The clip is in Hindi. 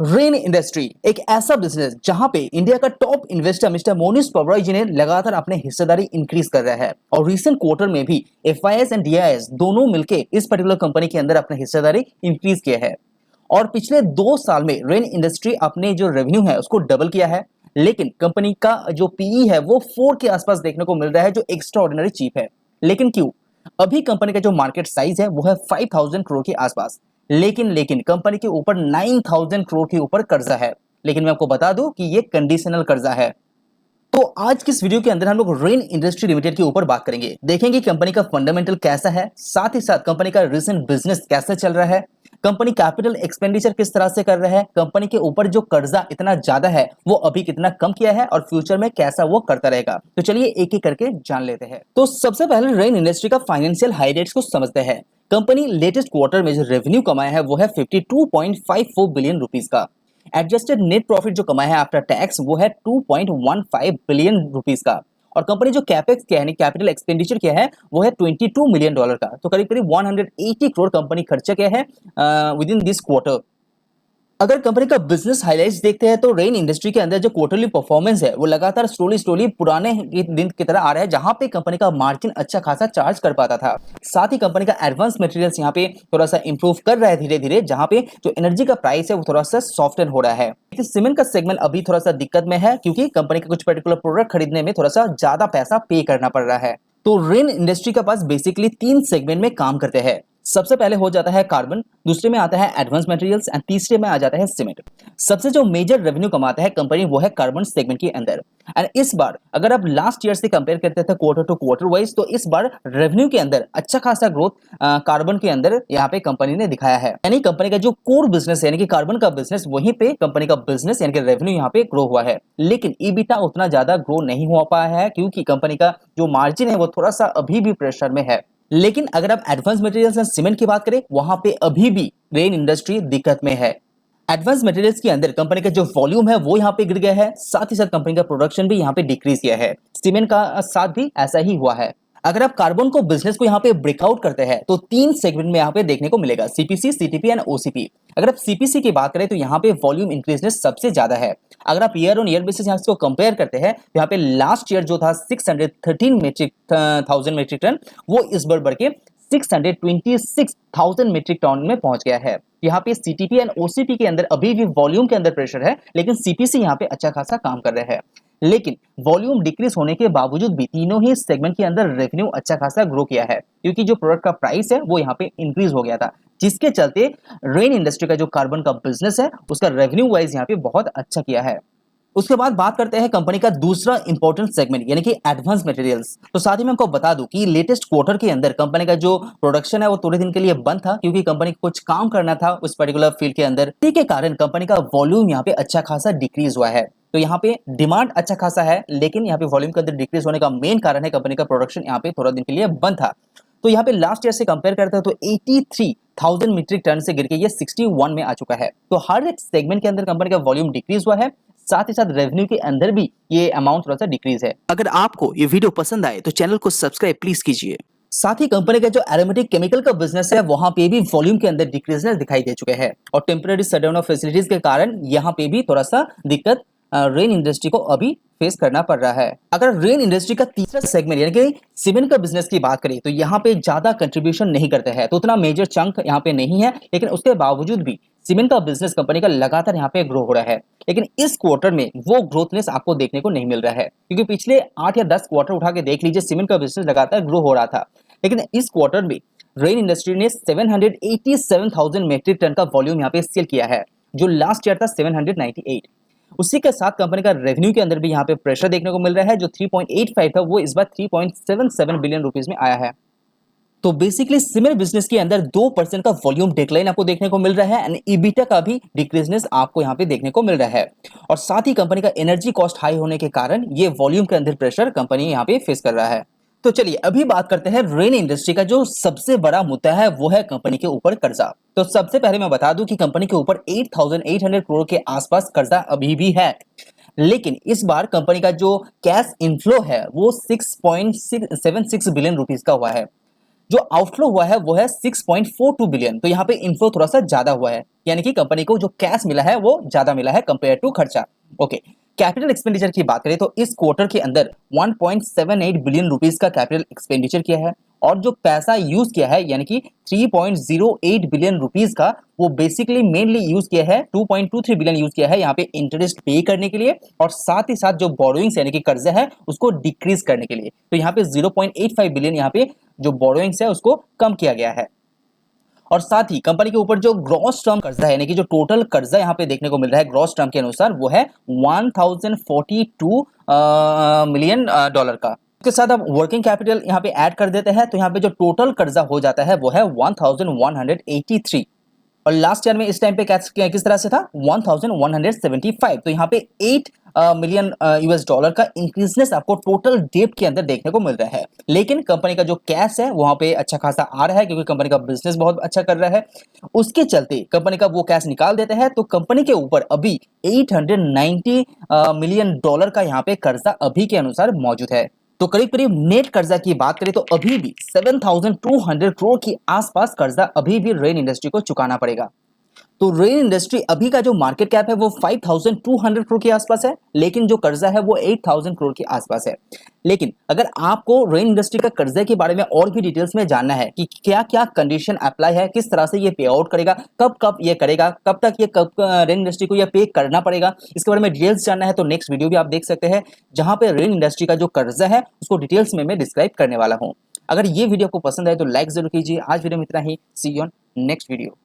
रेन इंडस्ट्री एक ऐसा बिजनेस जहां पे इंडिया का टॉप इन्वेस्टर मिस्टर मोनिश पब्राई जी ने लगातार अपने हिस्सेदारी इंक्रीज कर रहा है और रिसेंट क्वार्टर में भी एफआईएस एंड डीआईएस दोनों मिलके इस पर्टिकुलर कंपनी के अंदर अपने हिस्सेदारी इंक्रीज किया है। और पिछले 2 साल में रेन इंडस्ट्री अपने जो रेवेन्यू है उसको डबल किया है, लेकिन कंपनी का जो पीई है वो 4 के आसपास देखने को मिल रहा है, जो एक्स्ट्रा ऑर्डिनरी चीप है। लेकिन क्यों? अभी कंपनी का जो मार्केट साइज है वो है 5000 करोड़ के आसपास, लेकिन कंपनी के ऊपर 9000 करोड़ के ऊपर कर्जा है। लेकिन मैं आपको बता दूं कि ये कंडीशनल कर्जा है। तो आज की इस वीडियो के अंदर हम लोग रेन इंडस्ट्री लिमिटेड के ऊपर बात करेंगे, देखेंगे कंपनी का फंडामेंटल कैसा है, साथ ही साथ कंपनी का रिसेंट बिजनेस कैसे चल रहा है, कंपनी कैपिटल एक्सपेंडिचर किस तरह से कर रहा है, कंपनी के ऊपर जो कर्जा इतना ज्यादा है वो अभी कितना कम किया है और फ्यूचर में कैसा वो करता रहेगा। तो चलिए एक एक करके जान लेते हैं। तो सबसे पहले रेन इंडस्ट्री का फाइनेंशियल हाइलाइट्स को समझते हैं। कंपनी लेटेस्ट क्वार्टर में जो रेवेन्यू कमाया है वो है 52.54 बिलियन रुपीज का। एडजस्टेड नेट प्रॉफिट जो कमाया है आफ्टर टैक्स वो है 2.15 बिलियन रुपीस का। और कंपनी जो कैपेक्स किया है, कैपिटल एक्सपेंडिचर किया है, वो है $22 मिलियन का। तो करीब करीब 180 करोड़ कंपनी खर्चा किया है विद इन दिस क्वार्टर। अगर कंपनी का बिजनेस हाइलाइट्स देखते हैं तो रेन इंडस्ट्री के अंदर जो क्वार्टरली परफॉर्मेंस है वो लगातार स्लोली पुराने दिन की तरह आ रहा है, जहां पे कंपनी का मार्जिन अच्छा खासा चार्ज कर पाता था। साथ ही कंपनी का एडवांस मटेरियल्स यहां पे थोड़ा सा इंप्रूव कर रहा है धीरे धीरे, जहां पे जो एनर्जी का प्राइस है वो थोड़ा सा सॉफ्टन हो रहा है। सीमेंट का सेगमेंट अभी थोड़ा सा दिक्कत में है, क्योंकि कंपनी का कुछ पर्टिकुलर प्रोडक्ट खरीदने में थोड़ा सा ज्यादा पैसा पे करना पड़ रहा है। तो रेन इंडस्ट्री के पास बेसिकली 3 सेगमेंट में काम करते हैं। सबसे पहले हो जाता है कार्बन, दूसरे में आता है एडवांस मटेरियल्स एंड तीसरे में आ जाता है सीमेंट। सबसे जो मेजर रेवेन्यू कमाता है कंपनी वो है कार्बन सेगमेंट के अंदर। एंड इस बार अगर आप लास्ट ईयर से कंपेयर करते थे क्वार्टर टू क्वार्टर वाइज, तो इस बार रेवेन्यू के अंदर अच्छा खासा ग्रोथ कार्बन के अंदर यहाँ पे कंपनी ने दिखाया है। यानी कंपनी का जो कोर बिजनेस है यानी कि कार्बन का बिजनेस, वहीं पे कंपनी का बिजनेस यानी कि रेवेन्यू यहाँ पे ग्रो हुआ है। लेकिन ईबिटा उतना ज्यादा ग्रो नहीं हो पाया है, क्योंकि कंपनी का जो मार्जिन है वो थोड़ा सा अभी भी प्रेशर में है। लेकिन अगर आप एडवांस मटेरियल्स एंड सीमेंट की बात करें, वहां पे अभी भी रेन इंडस्ट्री दिक्कत में है। एडवांस मटेरियल्स के अंदर कंपनी का जो वॉल्यूम है वो यहाँ पे गिर गया है, साथ ही साथ कंपनी का प्रोडक्शन भी यहाँ पे डिक्रीज किया है। सीमेंट का साथ भी ऐसा ही हुआ है। अगर आप कार्बन को बिजनेस को यहाँ पे ब्रेकआउट करते हैं तो 3 सेगमेंट में यहाँ पे देखने को मिलेगा, सीपीसी, सीटीपी एंड ओसीपी। अगर आप सीपीसी की बात करें तो यहाँ पे वॉल्यूम इंक्रीजनेस सबसे ज्यादा है। अगर आप ईयर ऑन ईयर बेसिस यहाँ इसको कंपेयर करते हैं तो यहाँ पे लास्ट ईयर जो था 613,000 मेट्रिक टन, वो इस बार बढ़ के 626,000 मेट्रिक टन में पहुंच गया है। यहाँ पे सीटीपी एंड ओसीपी के अंदर अभी भी वॉल्यूम के अंदर प्रेशर है, लेकिन सीपीसी यहाँ पे अच्छा खासा काम कर रहे हैं। लेकिन वॉल्यूम डिक्रीज होने के बावजूद भी तीनों ही सेगमेंट के अंदर रेवेन्यू अच्छा खासा ग्रो किया है, क्योंकि जो प्रोडक्ट का प्राइस है वो यहाँ पे इंक्रीज हो गया था, जिसके चलते रेन इंडस्ट्री का जो कार्बन का बिजनेस है उसका रेवेन्यू वाइज यहाँ पे बहुत अच्छा किया है। उसके बाद बात करते हैं कंपनी का दूसरा इंपॉर्टेंट सेगमेंट यानी कि एडवांस मटेरियल्स। तो साथ ही मैं आपको बता दूं कि लेटेस्ट क्वार्टर के अंदर कंपनी का जो प्रोडक्शन है वो थोड़े दिन के लिए बंद था, क्योंकि कंपनी को कुछ काम करना था उस पर्टिकुलर फील्ड के अंदर। इसी के कारण कंपनी का वॉल्यूम यहाँ पे अच्छा खासा डिक्रीज हुआ है। तो यहाँ पे डिमांड अच्छा खासा है, लेकिन यहाँ पे वॉल्यूम के अंदर डिक्रीज होने का मेन कारण है कंपनी का प्रोडक्शन यहाँ पे थोड़ा दिन के लिए बंद था। तो यहाँ पे लास्ट ईयर से कंपेयर करते हैं तो 83,000 मीट्रिक टन से गिर के ये 61 में आ चुका है। तो हर एक सेगमेंट के अंदर कंपनी का वॉल्यूम डिक्रीज हुआ है, साथ ही साथ रेवेन्यू के अंदर भी ये अमाउंट थोड़ा सा डिक्रीज है। अगर आपको ये वीडियो पसंद आए तो चैनल को सब्सक्राइब प्लीज कीजिए। साथ ही कंपनी का जो एरोमेटिक केमिकल का बिजनेस है वहां पे भी वॉल्यूम के अंदर डिक्रीजनेस दिखाई दे चुके हैं, और टेम्पररी शटडाउन ऑफ फैसिलिटीज के कारण यहाँ पे भी थोड़ा सा दिक्कत रेन इंडस्ट्री को अभी फेस करना पड़ रहा है। अगर रेन इंडस्ट्री का तीसरा सेगमेंट यानी कि सीमेंट का बिजनेस की बात करें तो यहाँ पे ज्यादा कंट्रीब्यूशन नहीं करते हैं, तो उतना मेजर चंक यहाँ पे नहीं है, लेकिन उसके बावजूद भी सीमेंट का बिजनेस कंपनी का लगातार यहाँ पे ग्रो हो रहा है। लेकिन इस क्वार्टर में वो ग्रोथनेस आपको देखने को नहीं मिल रहा है, क्योंकि पिछले 8 या 10 क्वार्टर उठा के देख लीजिए सीमेंट का बिजनेस लगातार ग्रो हो रहा था। लेकिन इस क्वार्टर में रेन इंडस्ट्री ने 787,000 मेट्रिक टन का वॉल्यूम यहाँ पे सेल किया है, जो लास्ट ईयर था 798। उसी के साथ कंपनी का रेवेन्यू के अंदर भी यहाँ पे प्रेशर देखने को मिल रहा है, जो 3.85 था वो इस बार 3.77 बिलियन रुपीस में आया है। तो बेसिकली सीमेंट बिजनेस के अंदर 2% का वॉल्यूम डिक्लाइन आपको देखने को मिल रहा है, एंड ईबिटा का भी डिक्रीजनेस आपको यहाँ पे देखने को मिल रहा है। और साथ ही कंपनी का एनर्जी कॉस्ट हाई होने के कारण ये वॉल्यूम के अंदर प्रेशर कंपनी यहाँ पे फेस कर रहा है। तो चलिए अभी बात करते हैं रेन इंडस्ट्री का जो सबसे बड़ा मुद्दा है वो है कंपनी के ऊपर कर्जा। तो सबसे पहले मैं बता दूं कि कंपनी के ऊपर 8,800 करोड़ के आसपास कर्जा अभी भी है, लेकिन इस बार कंपनी का जो कैश इनफ्लो है वो 6.76 बिलियन रुपीस का हुआ है, जो आउटफ्लो हुआ है वो है 6.42 बिलियन। तो यहाँ पे इनफ्लो थोड़ा सा ज्यादा हुआ है, यानी कि कंपनी को जो कैश मिला है वो ज्यादा मिला है कंपेयर टू खर्चा। ओके, कैपिटल एक्सपेंडिचर की बात करें तो इस क्वार्टर के अंदर 1.78 बिलियन रुपीस का कैपिटल एक्सपेंडिचर किया है, और जो पैसा यूज किया है यानी कि 3.08 बिलियन रुपीस का, वो बेसिकली मेनली यूज किया है, 2.23 बिलियन यूज किया है यहाँ पे इंटरेस्ट पे करने के लिए, और साथ ही साथ जो बोरोइंग्स यानी कि कर्जा है उसको डिक्रीज करने के लिए। तो यहाँ पे 0.85 बिलियन यहाँ पे जो बोरोइंग्स है उसको कम किया गया है। और साथ ही कंपनी के ऊपर जो ग्रॉस टर्म कर्जा है यानी कि जो टोटल कर्जा यहाँ पे देखने को मिल रहा है ग्रॉस टर्म के अनुसार, वो है 1042 मिलियन डॉलर का। उसके साथ अब वर्किंग कैपिटल यहाँ पे ऐड कर देते हैं, तो यहाँ पे जो टोटल कर्जा हो जाता है वो है 1183। और लास्ट ईयर में इस टाइम पे किस तरह से था, 1175। तो यहाँ पे 8 मिलियन यूएस डॉलर का इंक्रीजनेस आपको टोटल डेट के अंदर देखने को मिल रहा है। लेकिन कंपनी का जो कैश है वहां पे अच्छा खासा आ रहा है, क्योंकि कंपनी का बिजनेस बहुत अच्छा कर रहा है। उसके चलते कंपनी का वो कैश निकाल देते हैं, तो कंपनी के ऊपर अभी 890 मिलियन डॉलर का यहाँ पे कर्जा अभी के अनुसार मौजूद है। तो करीब करीब नेट कर्जा की बात करें तो अभी भी 7,200 करोड़ के आसपास कर्जा अभी भी रेन इंडस्ट्री को चुकाना पड़ेगा। तो रेन इंडस्ट्री अभी का जो मार्केट कैप है वो 5,200 करोड़ के आसपास है, लेकिन जो कर्जा है वो 8,000 करोड़ के आसपास है। लेकिन अगर आपको रेन इंडस्ट्री का कर्जे के बारे में और भी डिटेल्स में जानना है कि क्या क्या कंडीशन अप्लाई है, किस तरह से ये पे आउट करेगा, कब कब ये करेगा, कब तक ये रेन इंडस्ट्री को ये पे करना पड़ेगा, इसके बारे में डिटेल्स जानना है तो नेक्स्ट वीडियो भी आप देख सकते हैं, जहां पे रेन इंडस्ट्री का जो कर्जा है उसको डिटेल्स में मैं डिस्क्राइब करने वाला हूँ। अगर ये वीडियो आपको पसंद आए तो लाइक जरूर कीजिए। आज वीडियो में इतना ही। सी यू ऑन नेक्स्ट वीडियो।